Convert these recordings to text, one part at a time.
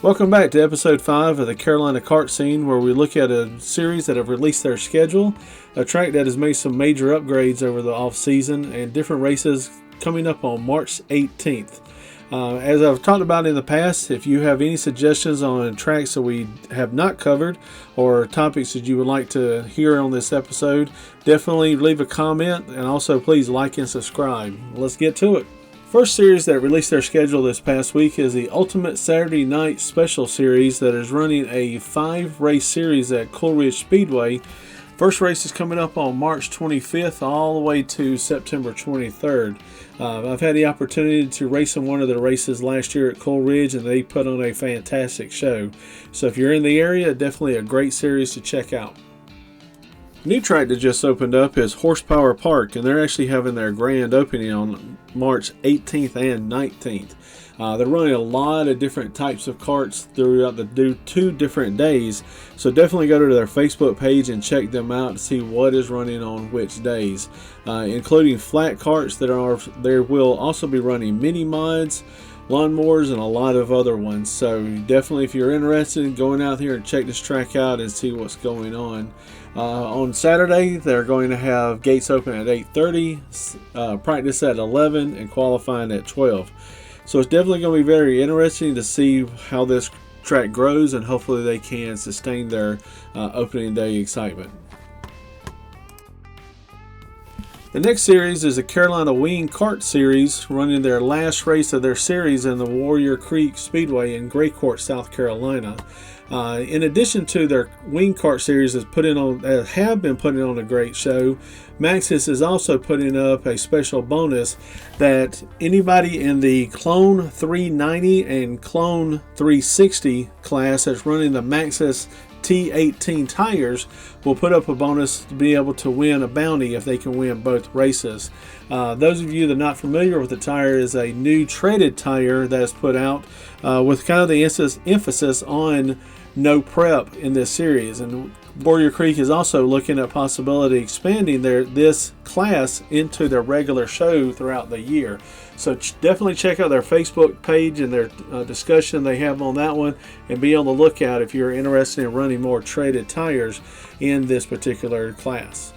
Welcome back to episode 5 of the Carolina Kart Scene, where we look at a series that have released their schedule, a track that has made some major upgrades over the off-season, and different races coming up on March 18th. As I've talked about in the past, if you have any suggestions on tracks that we have not covered or topics that you would like to hear on this episode, definitely leave a comment, and also please like and subscribe. Let's get to it. First series that released their schedule this past week is the Ultimate Saturday Night Special Series that is running a 5-race series at Coleridge Speedway. First race is coming up on March 25th all the way to September 23rd. I've had the opportunity to race in one of the races last year at Coleridge, and they put on a fantastic show. So if you're in the area, definitely a great series to check out. New track that just opened up is Horsepower Park, and they're actually having their grand opening on March 18th and 19th. They're running a lot of different types of karts throughout the 2 different days, so definitely go to their Facebook page and check them out to see what is running on which days, including flat karts. There will also be running mini mods, lawnmowers, and a lot of other ones. So definitely, if you're interested in going out here and check this track out and see what's going on. On Saturday, they're going to have gates open at 8:30, practice at 11, and qualifying at 12. So it's definitely going to be very interesting to see how this track grows, and hopefully they can sustain their opening day excitement. The next series is the Carolina Wing Kart Series, running their last race of their series in the Warrior Creek Speedway in Gray Court, South Carolina. In addition to their Wing Kart Series have been putting on a great show, Maxxis is also putting up a special bonus that anybody in the Clone 390 and Clone 360 class that's running the Maxxis T18 tires will put up a bonus to be able to win a bounty if they can win both races. Those of you that are not familiar with the tire, is a new treaded tire that's put out with kind of the emphasis on no prep in this series. And Warrior Creek is also looking at possibility expanding this class into their regular show throughout the year. So definitely check out their Facebook page and their discussion they have on that one, and be on the lookout if you're interested in running more traded tires in this particular class.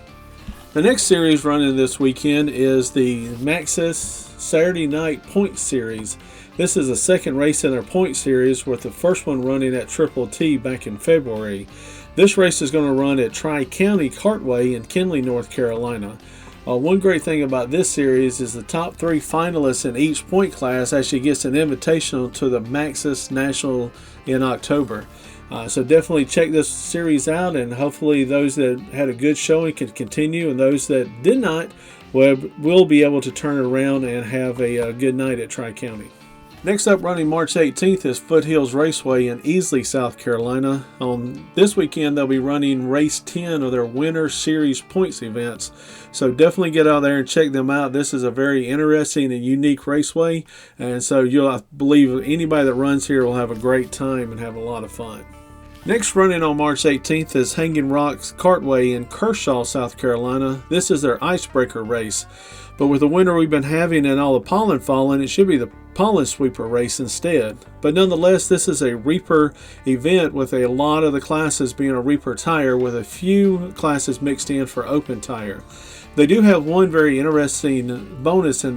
The next series running this weekend is the Maxxis Saturday Night Point Series. This is the second race in their point series, with the first one running at Triple T back in February. This race is going to run at Tri-County Kartway in Kenly, North Carolina. One great thing about this series is the top 3 finalists in each point class actually gets an invitation to the Maxxis National in October. So definitely check this series out, and hopefully those that had a good showing can continue, and those that did not will be able to turn it around and have a good night at Tri-County. Next up, running March 18th, is Foothills Raceway in Easley, South Carolina. On this weekend, they'll be running race 10 of their Winter Series points events. So definitely get out there and check them out. This is a very interesting and unique raceway, and so I believe anybody that runs here will have a great time and have a lot of fun. Next, running on March 18th, is Hanging Rocks Kartway in Kershaw, South Carolina. This is their icebreaker race. But with the winter we've been having and all the pollen falling, it should be the pollen sweeper race instead. But nonetheless, this is a reaper event with a lot of the classes being a reaper tire, with a few classes mixed in for open tire. They do have one very interesting bonus on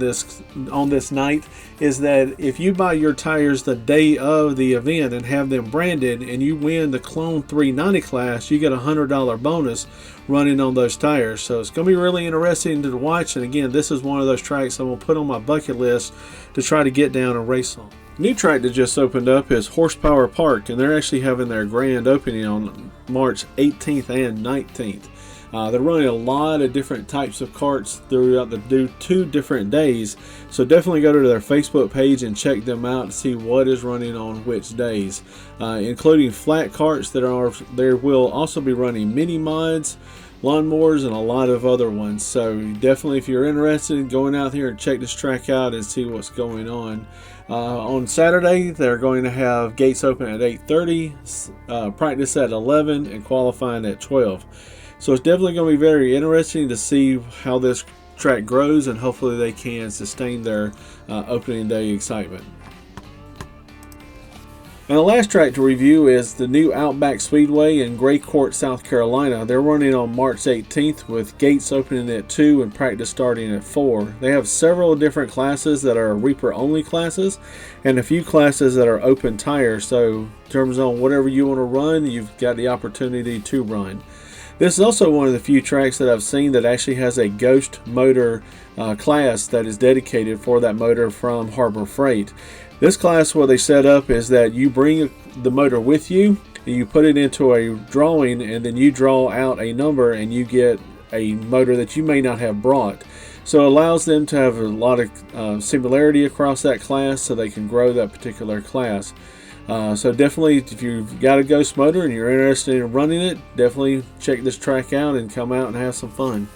this night, is that if you buy your tires the day of the event and have them branded, and you win the Clone 390 class, you get a $100 bonus running on those tires. So it's going to be really interesting to watch, and again, this is one of those tracks I'm going to put on my bucket list to try to get down and race on. New track that just opened up is Horsepower Park, and they're actually having their grand opening on March 18th and 19th. They're running a lot of different types of karts throughout the 2 different days, so definitely go to their Facebook page and check them out to see what is running on which days, including flat karts. There will also be running mini mods, lawnmowers, and a lot of other ones. So definitely, if you're interested in going out here and check this track out and see what's going on. On Saturday, they're going to have gates open at 8:30, practice at 11, and qualifying at 12. So it's definitely going to be very interesting to see how this track grows, and hopefully they can sustain their opening day excitement. And the last track to review is the new Outback Speedway in Gray Court, South Carolina. They're running on March 18th with gates opening at 2 and practice starting at 4. They have several different classes that are Reaper only classes and a few classes that are open tire. So in terms of whatever you want to run, you've got the opportunity to run. This is also one of the few tracks that I've seen that actually has a Ghost motor class that is dedicated for that motor from Harbor Freight. This class, what they set up is that you bring the motor with you, and you put it into a drawing, and then you draw out a number and you get a motor that you may not have brought. So it allows them to have a lot of similarity across that class so they can grow that particular class. So definitely, if you've got a Ghost motor and you're interested in running it, definitely check this track out and come out and have some fun.